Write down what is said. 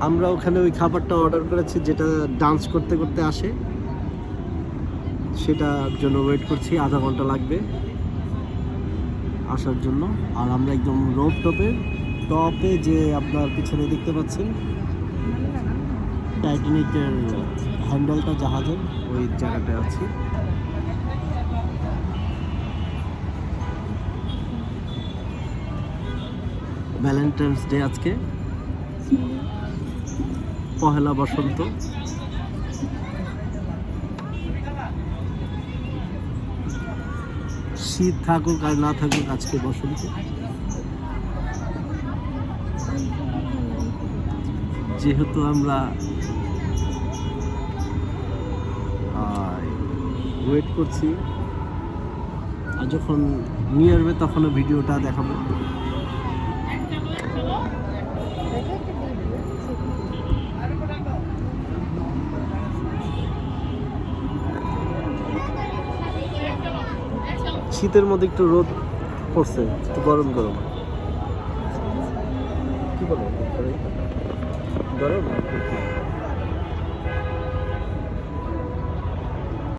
আমরা ওখানে ওই খাবারটা অর্ডার করেছি যেটা ডান্স করতে করতে আসে, সেটার জন্য ওয়েট করছি, আধা ঘন্টা লাগবে আসার জন্য। আর আমরা একদম রোড টপে যে আপনার পিছনে দেখতে পাচ্ছেন টাইটানিকের হ্যান্ডেলটা জাহাজের, ওই জায়গাটায় আছি। ভ্যালেন্টাইন্স ডে আজকে, পহেলা বসন্ত। শীত থাকুক আর না থাকুক, আজকে বসন্ত। যেহেতু আমরা ওয়েট করছি, আর যখন নিয়ে আসবে তখনও ভিডিওটা দেখাবো। শীতের মধ্যে একটু রোদ পড়ছে, একটু গরম গরম। কি বলো, গরম?